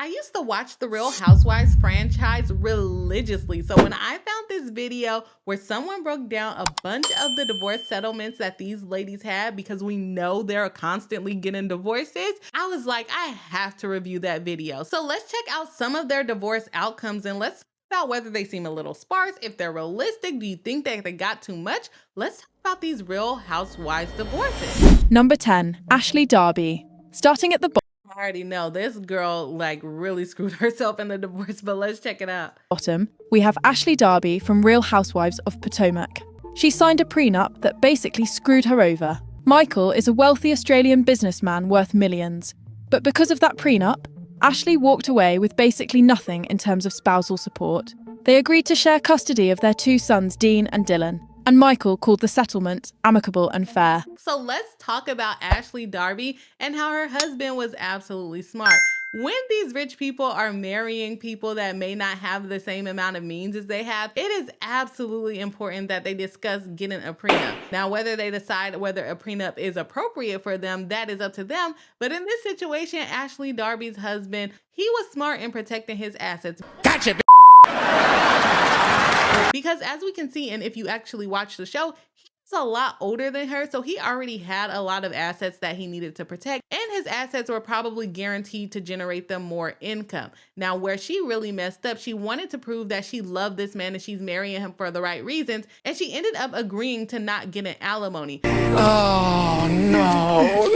I used to watch the Real Housewives franchise religiously. So when I found this video where someone broke down a bunch of the divorce settlements that these ladies had, because we know they're constantly getting divorces, I was like, I have to review that video. So let's check out some of their divorce outcomes and let's talk about whether they seem a little sparse, if they're realistic, do you think that they got too much? Let's talk about these Real Housewives divorces. Number 10, Ashley Darby. Starting at the I already know this girl like really screwed herself in the divorce, but let's check it out. bottom, we have Ashley Darby from Real Housewives of Potomac. She signed a prenup that basically screwed her over. Michael is a wealthy Australian businessman worth millions. But because of that prenup, Ashley walked away with basically nothing in terms of spousal support. They agreed to share custody of their two sons, Dean and Dylan, and Michael called the settlement amicable and fair. So let's talk about Ashley Darby and how her husband was absolutely smart. When these rich people are marrying people that may not have the same amount of means as they have, it is absolutely important that they discuss getting a prenup. Now, whether they decide whether a prenup is appropriate for them, that is up to them. But in this situation, Ashley Darby's husband, he was smart in protecting his assets. Gotcha. Because as we can see, and if you actually watch the show, he's a lot older than her, so he already had a lot of assets that he needed to protect, and his assets were probably guaranteed to generate them more income. Now, where she really messed up, she wanted to prove that she loved this man and she's marrying him for the right reasons, and she ended up agreeing to not get an alimony. Oh, no.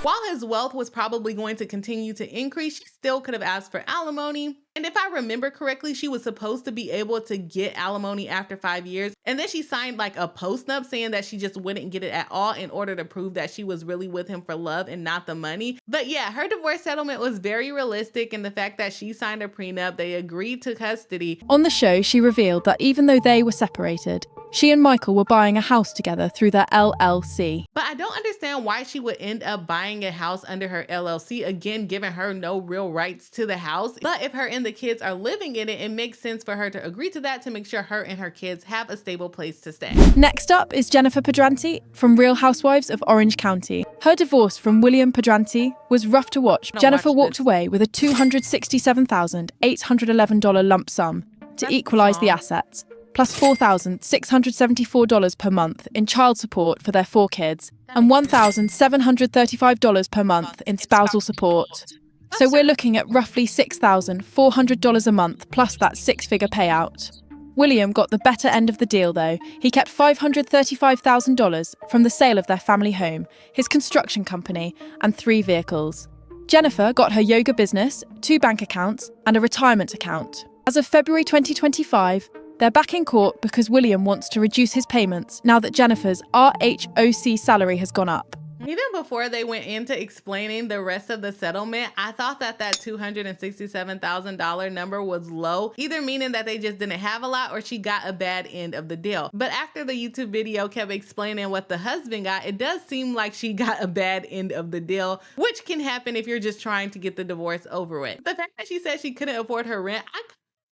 While his wealth was probably going to continue to increase, she still could have asked for alimony. And if I remember correctly, she was supposed to be able to get alimony after 5 years. And then she signed like a post-nup saying that she just wouldn't get it at all in order to prove that she was really with him for love and not the money. But yeah, her divorce settlement was very realistic, and the fact that she signed a prenup, they agreed to custody. On the show, she revealed that even though they were separated, she and Michael were buying a house together through their LLC. But I don't understand why she would end up buying a house under her LLC, again, giving her no real rights to the house. But if her and the kids are living in it, it makes sense for her to agree to that to make sure her and her kids have a stable place to stay. Next up is Jennifer Pedranti from Real Housewives of Orange County. Her divorce from William Pedranti was rough to watch. Jennifer walked away with a $267,811 lump sum to equalize the assets, plus $4,674 per month in child support for their 4 kids, and $1,735 per month in spousal support. So we're looking at roughly $6,400 a month plus that 6-figure payout. William got the better end of the deal though. He kept $535,000 from the sale of their family home, his construction company, and 3 vehicles. Jennifer got her yoga business, 2 bank accounts, and a retirement account. As of February 2025, they're back in court because William wants to reduce his payments now that Jennifer's RHOC salary has gone up. Even before they went into explaining the rest of the settlement, I thought that $267,000 number was low, either meaning that they just didn't have a lot or she got a bad end of the deal. But after the YouTube video kept explaining what the husband got, it does seem like she got a bad end of the deal, which can happen if you're just trying to get the divorce over with. The fact that she said she couldn't afford her rent, I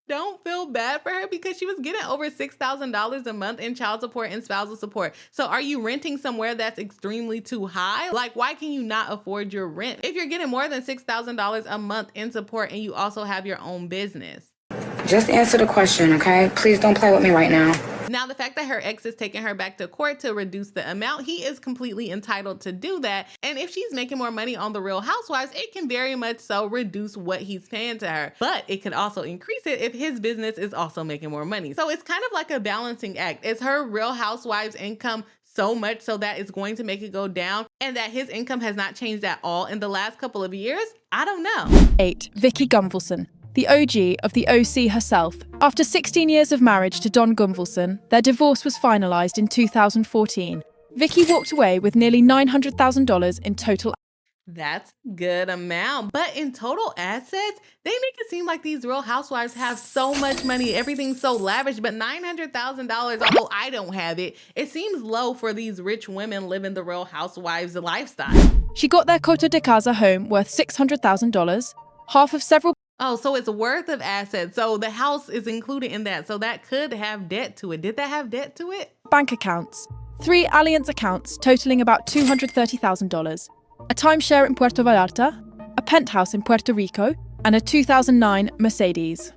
don't feel bad for her because she was getting over $6,000 a month in child support and spousal support. So are you renting somewhere that's extremely too high? Like, why can you not afford your rent if you're getting more than $6,000 a month in support and you also have your own business? Just answer the question, okay? Please don't play with me right now. Now, the fact that her ex is taking her back to court to reduce the amount, he is completely entitled to do that. And if she's making more money on the Real Housewives, it can very much so reduce what he's paying to her. But it could also increase it if his business is also making more money. So it's kind of like a balancing act. Is her Real Housewives income so much so that it's going to make it go down and that his income has not changed at all in the last couple of years? I don't know. 8. Vicky Gunvalson, the OG of the OC herself. After 16 years of marriage to Don Gunvalson, their divorce was finalized in 2014. Vicky walked away with nearly $900,000 in total. That's a good amount. But in total assets, they make it seem like these Real Housewives have so much money. Everything's so lavish, but $900,000, although I don't have it, it seems low for these rich women living the Real Housewives lifestyle. She got their Coto de Casa home worth $600,000, half of several. Oh, so it's worth of assets. So the house is included in that. So that could have debt to it. Did that have debt to it? Bank accounts. 3 Allianz accounts totaling about $230,000. A timeshare in Puerto Vallarta, penthouse in Puerto Rico, and a 2009 Mercedes.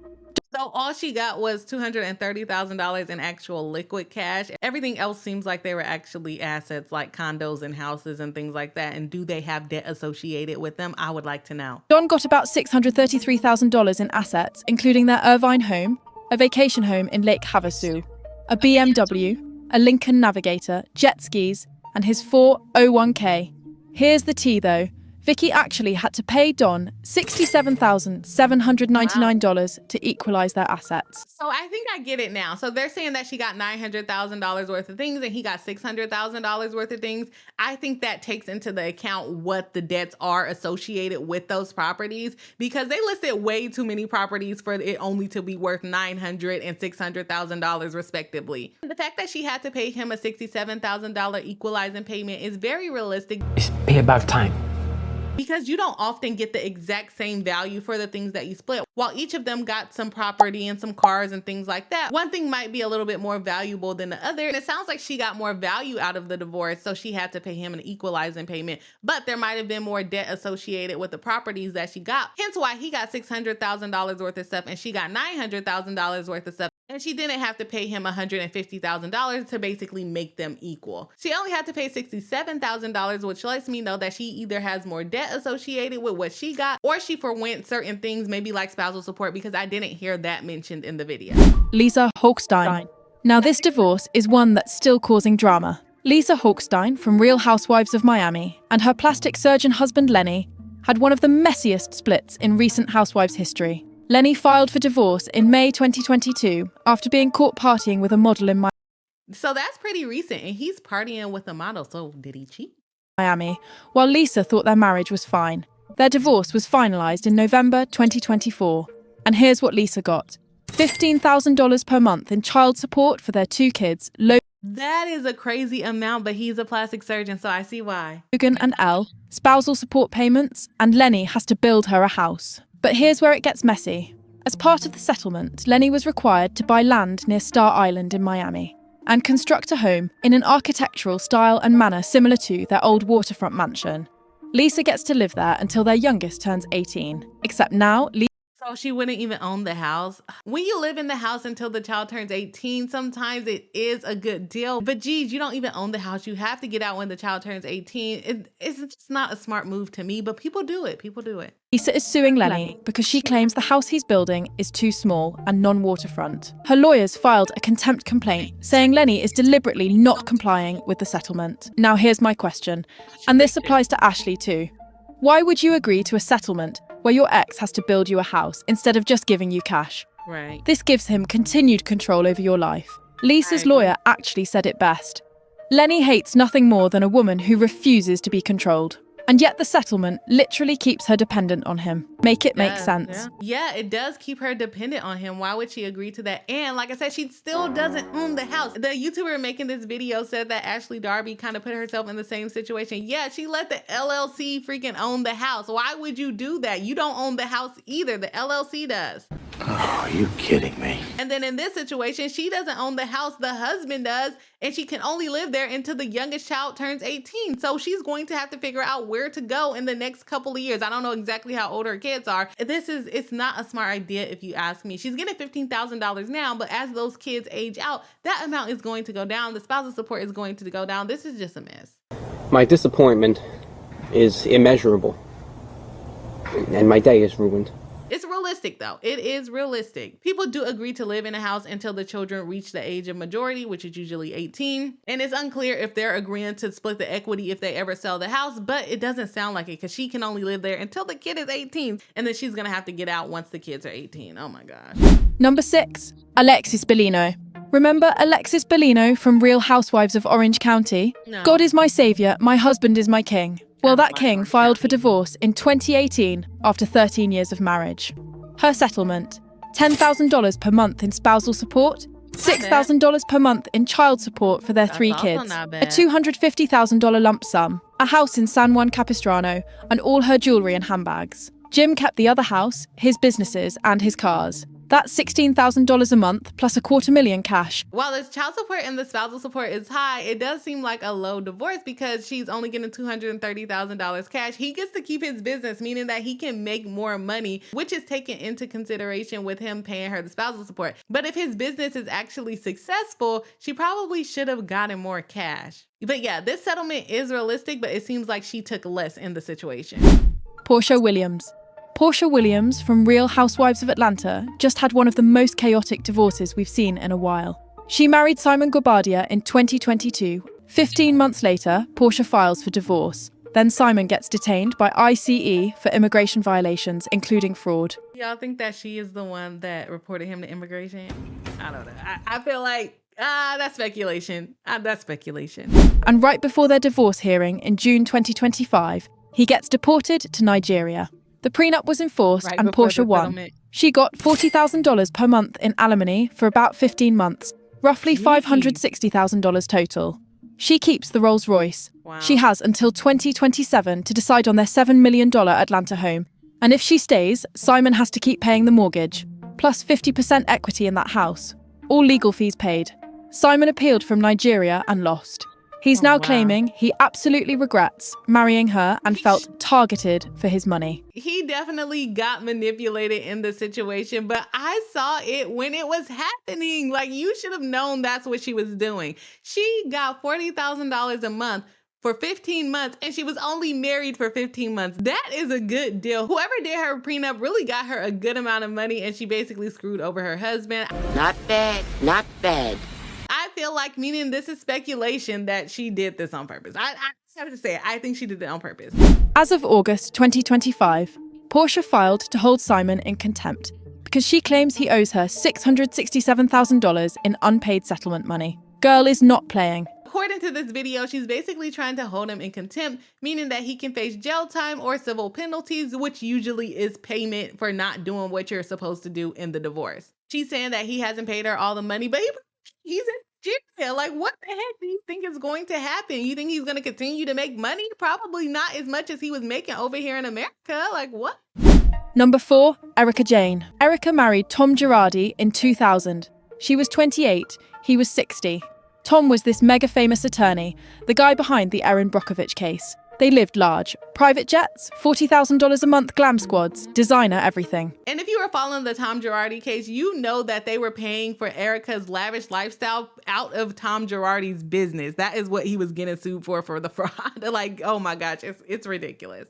So all she got was $230,000 in actual liquid cash. Everything else seems like they were actually assets like condos and houses and things like that. And do they have debt associated with them? I would like to know. Don got about $633,000 in assets, including their Irvine home, a vacation home in Lake Havasu, a BMW, a Lincoln Navigator, jet skis, and his 401k. Here's the tea though. Vicky actually had to pay Don $67,799 to equalize their assets. So I think I get it now. So they're saying that she got $900,000 worth of things and he got $600,000 worth of things. I think that takes into the account what the debts are associated with those properties, because they listed way too many properties for it only to be worth $900,000 and $600,000 respectively. The fact that she had to pay him a $67,000 equalizing payment is very realistic. It's payback time. Because you don't often get the exact same value for the things that you split. While each of them got some property and some cars and things like that, one thing might be a little bit more valuable than the other. And it sounds like she got more value out of the divorce, so she had to pay him an equalizing payment. But there might have been more debt associated with the properties that she got. Hence why he got $600,000 worth of stuff and she got $900,000 worth of stuff. And she didn't have to pay him $150,000 to basically make them equal. She only had to pay $67,000, which lets me know that she either has more debt associated with what she got, or she forwent certain things, maybe like spousal support, because I didn't hear that mentioned in the video. Lisa Holstein. Now this divorce is one that's still causing drama. Lisa Holstein from Real Housewives of Miami and her plastic surgeon husband Lenny had one of the messiest splits in recent Housewives history. Lenny filed for divorce in May 2022 after being caught partying with a model in So that's pretty recent, and he's partying with a model, so did he cheat? Miami, while Lisa thought their marriage was fine. Their divorce was finalized in November 2024. And here's what Lisa got. $15,000 per month in child support for their two kids, That is a crazy amount, but he's a plastic surgeon, so I see why. Logan and Elle, spousal support payments, and Lenny has to build her a house. But here's where it gets messy. As part of the settlement, Lenny was required to buy land near Star Island in Miami and construct a home in an architectural style and manner similar to their old waterfront mansion. Lisa gets to live there until their youngest turns 18. Except now, So she wouldn't even own the house. When you live in the house until the child turns 18, sometimes it is a good deal. But geez, you don't even own the house. You have to get out when the child turns 18. It's just not a smart move to me, but people do it. People do it. Lisa is suing Lenny because she claims the house he's building is too small and non-waterfront. Her lawyers filed a contempt complaint saying Lenny is deliberately not complying with the settlement. Now here's my question, and this applies to Ashley too. Why would you agree to a settlement where your ex has to build you a house instead of just giving you cash? Right. This gives him continued control over your life. Lisa's lawyer actually said it best. Lenny hates nothing more than a woman who refuses to be controlled. And yet the settlement literally keeps her dependent on him. Make it make sense. Yeah, it does keep her dependent on him. Why would she agree to that? And like I said, she still doesn't own the house. The YouTuber making this video said that Ashley Darby kind of put herself in the same situation. Yeah, she let the LLC freaking own the house. Why would you do that? You don't own the house either. The LLC does. Oh, are you kidding me? And then in this situation, she doesn't own the house, the husband does, and she can only live there until the youngest child turns 18. So she's going to have to figure out where to go in the next couple of years. I don't know exactly how old her kids are. It's not a smart idea if you ask me. She's getting $15,000 now, but as those kids age out, that amount is going to go down. The spousal support is going to go down. This is just a mess. My disappointment is immeasurable, and my day is ruined. It's realistic though. It is realistic. People do agree to live in a house until the children reach the age of majority, which is usually 18. And it's unclear if they're agreeing to split the equity if they ever sell the house, but it doesn't sound like it because she can only live there until the kid is 18. And then she's going to have to get out once the kids are 18. Oh my gosh. Number 6, Alexis Bellino. Remember Alexis Bellino from Real Housewives of Orange County? No. God is my savior, my husband is my king. Well, that king filed for divorce in 2018 after 13 years of marriage. Her settlement, $10,000 per month in spousal support, $6,000 per month in child support for their 3 kids, a $250,000 lump sum, a house in San Juan Capistrano, and all her jewelry and handbags. Jim kept the other house, his businesses, and his cars. That's $16,000 a month plus $250,000 cash. While his child support and the spousal support is high, it does seem like a low divorce because she's only getting $230,000 cash. He gets to keep his business, meaning that he can make more money, which is taken into consideration with him paying her the spousal support. But if his business is actually successful, she probably should have gotten more cash. But yeah, this settlement is realistic, but it seems like she took less in the situation. Porsha Williams. Porsha Williams from Real Housewives of Atlanta just had one of the most chaotic divorces we've seen in a while. She married Simon Guobadia in 2022. 15 months later, Porsha files for divorce. Then Simon gets detained by ICE for immigration violations, including fraud. Y'all think that she is the one that reported him to immigration? I don't know. I feel like, that's speculation. That's speculation. And right before their divorce hearing in June 2025, he gets deported to Nigeria. The prenup was enforced and Porsha won. She got $40,000 per month in alimony for about 15 months, roughly $560,000 total. She keeps the Rolls Royce. Wow. She has until 2027 to decide on their $7 million Atlanta home. And if she stays, Simon has to keep paying the mortgage, plus 50% equity in that house. All legal fees paid. Simon appealed from Nigeria and lost. He's now claiming he absolutely regrets marrying her and felt targeted for his money. He definitely got manipulated in the situation, but I saw it when it was happening. Like, you should have known that's what she was doing. She got $40,000 a month for 15 months, and she was only married for 15 months. That is a good deal. Whoever did her prenup really got her a good amount of money, and she basically screwed over her husband. Not bad, not bad. I feel like, meaning this is speculation, that she did this on purpose. I have to say, I think she did it on purpose. As of August 2025, Porsha filed to hold Simon in contempt because she claims he owes her $667,000 in unpaid settlement money. Girl is not playing. According to this video, she's basically trying to hold him in contempt, meaning that he can face jail time or civil penalties, which usually is payment for not doing what you're supposed to do in the divorce. She's saying that he hasn't paid her all the money, but he's in jail. Like, what the heck do you think is going to happen? You think he's going to continue to make money? Probably not as much as he was making over here in America. Like, what? Number 4, Erica Jane. Erica married Tom Girardi in 2000. She was 28, he was 60. Tom was this mega famous attorney, the guy behind the Erin Brockovich case. They lived large. Private jets, $40,000 a month glam squads, designer everything. And if you were following the Tom Girardi case, you know that they were paying for Erica's lavish lifestyle out of Tom Girardi's business. That is what he was getting sued for the fraud. Like, oh my gosh, it's ridiculous.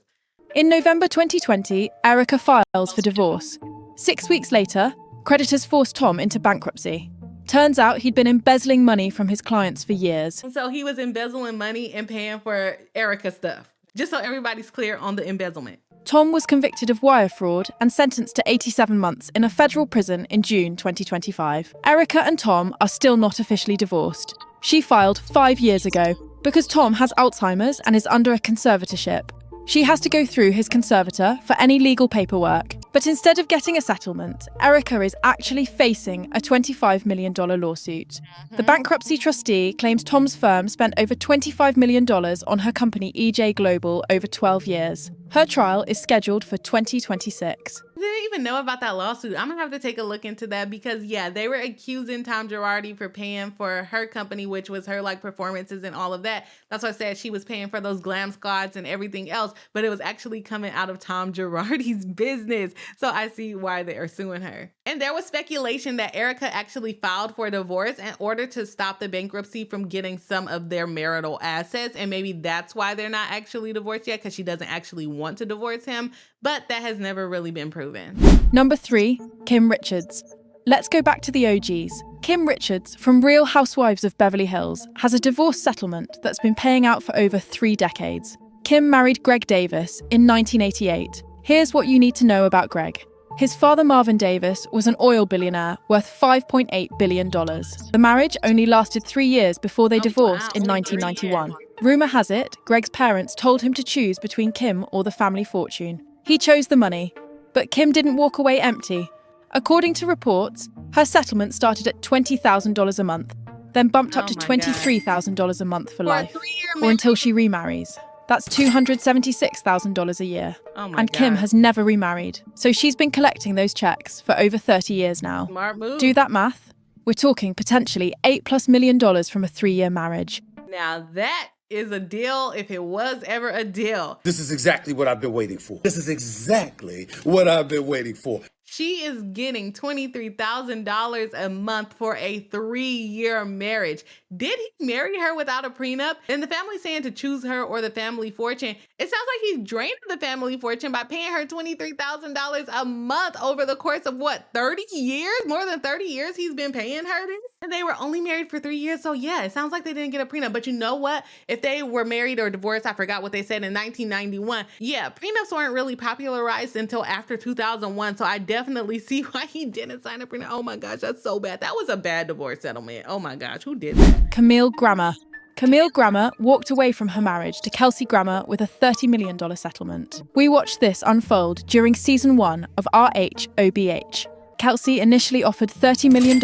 In November 2020, Erica files for divorce. 6 weeks later, creditors forced Tom into bankruptcy. Turns out he'd been embezzling money from his clients for years. So he was embezzling money and paying for Erica's stuff. Just so everybody's clear on the embezzlement. Tom was convicted of wire fraud and sentenced to 87 months in a federal prison in June 2025. Erica and Tom are still not officially divorced. She filed 5 years ago because Tom has Alzheimer's and is under a conservatorship. She has to go through his conservator for any legal paperwork. But instead of getting a settlement, Erica is actually facing a $25 million lawsuit. The bankruptcy trustee claims Tom's firm spent over $25 million on her company EJ Global over 12 years. Her trial is scheduled for 2026. I didn't even know about that lawsuit. I'm gonna have to take a look into that because, yeah, they were accusing Tom Girardi for paying for her company, which was her like performances and all of that. That's why I said she was paying for those glam squads and everything else, but it was actually coming out of Tom Girardi's business. So I see why they are suing her. And there was speculation that Erica actually filed for divorce in order to stop the bankruptcy from getting some of their marital assets. And maybe that's why they're not actually divorced yet, because she doesn't actually want to divorce him. But that has never really been proven. Number 3, Kim Richards. Let's go back to the OGs. Kim Richards from Real Housewives of Beverly Hills has a divorce settlement that's been paying out for over 3 decades. Kim married Greg Davis in 1988. Here's what you need to know about Greg. His father, Marvin Davis, was an oil billionaire worth $5.8 billion. The marriage only lasted 3 years before they divorced in 1991. Rumor has it, Greg's parents told him to choose between Kim or the family fortune. He chose the money, but Kim didn't walk away empty. According to reports, her settlement started at $20,000 a month, then bumped up to $23,000 a month for life, or until she remarries. That's $276,000 a year. Oh my And Kim God. has never remarried, so she's been collecting those checks for over 30 years now. Smart move. Do that math. We're talking potentially $8+ million from a 3-year marriage. Now that is a deal if it was ever a deal. This is exactly what I've been waiting for. This is exactly what I've been waiting for. She is getting $23,000 a month for a 3-year marriage. Did he marry her without a prenup? And the family saying to choose her or the family fortune. It sounds like he's draining the family fortune by paying her $23,000 a month over the course of what, 30 years? More than 30 years he's been paying her this? And they were only married for 3 years. So yeah, it sounds like they didn't get a prenup. But you know what? If they were married or divorced, I forgot what they said in 1991. Yeah, prenups weren't really popularized until after 2001. So I definitely see why he didn't sign a prenup. Oh my gosh, that's so bad. That was a bad divorce settlement. Oh my gosh, who did that? Camille Grammer. Camille Grammer walked away from her marriage to Kelsey Grammer with a $30 million settlement. We watched this unfold during season 1 of RHOBH. Kelsey initially offered $30 million.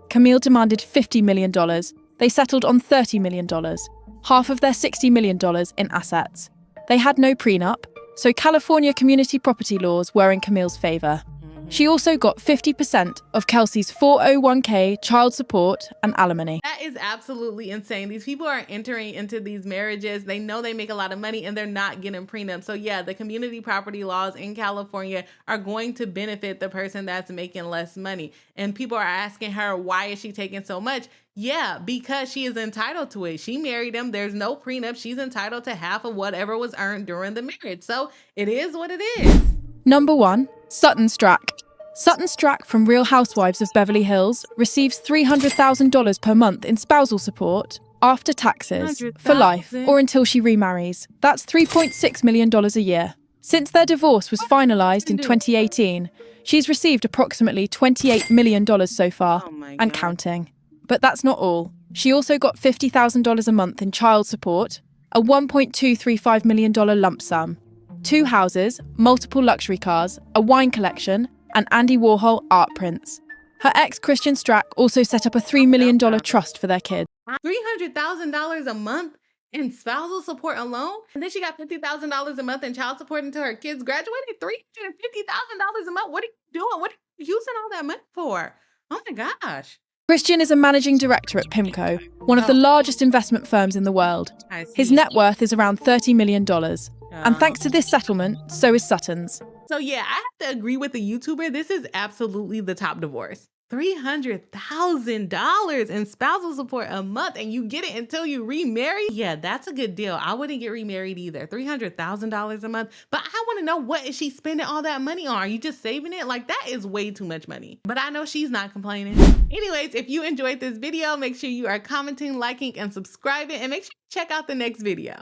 Camille demanded $50 million. They settled on $30 million, half of their $60 million in assets. They had no prenup, so California community property laws were in Camille's favor. She also got 50% of Kelsey's 401k, child support, and alimony. That is absolutely insane. These people are entering into these marriages. They know they make a lot of money and they're not getting prenup. So yeah, the community property laws in California are going to benefit the person that's making less money. And people are asking her, why is she taking so much? Yeah, because she is entitled to it. She married him. There's no prenup. She's entitled to half of whatever was earned during the marriage. So it is what it is. Number 1, Sutton Strack. Sutton Strack from Real Housewives of Beverly Hills receives $300,000 per month in spousal support after taxes for life or until she remarries. That's $3.6 million a year. Since their divorce was finalized in 2018, she's received approximately $28 million so far and counting. But that's not all. She also got $50,000 a month in child support, a $1.235 million lump sum, 2 houses, multiple luxury cars, a wine collection, and Andy Warhol art prints. Her ex, Christian Strack, also set up a $3 million trust for their kids. $300,000 a month in spousal support alone? And then she got $50,000 a month in child support until her kids graduated? $350,000 a month? What are you doing? What are you using all that money for? Oh my gosh. Christian is a managing director at PIMCO, one of the largest investment firms in the world. His net worth is around $30 million. And thanks to this settlement, so is Sutton's. So yeah, I have to agree with the YouTuber. This is absolutely the top divorce. $300,000 in spousal support a month and you get it until you remarry? Yeah, that's a good deal. I wouldn't get remarried either. $300,000 a month. But I want to know, what is she spending all that money on? Are you just saving it? Like, that is way too much money. But I know she's not complaining. Anyways, if you enjoyed this video, make sure you are commenting, liking, and subscribing, and make sure you check out the next video.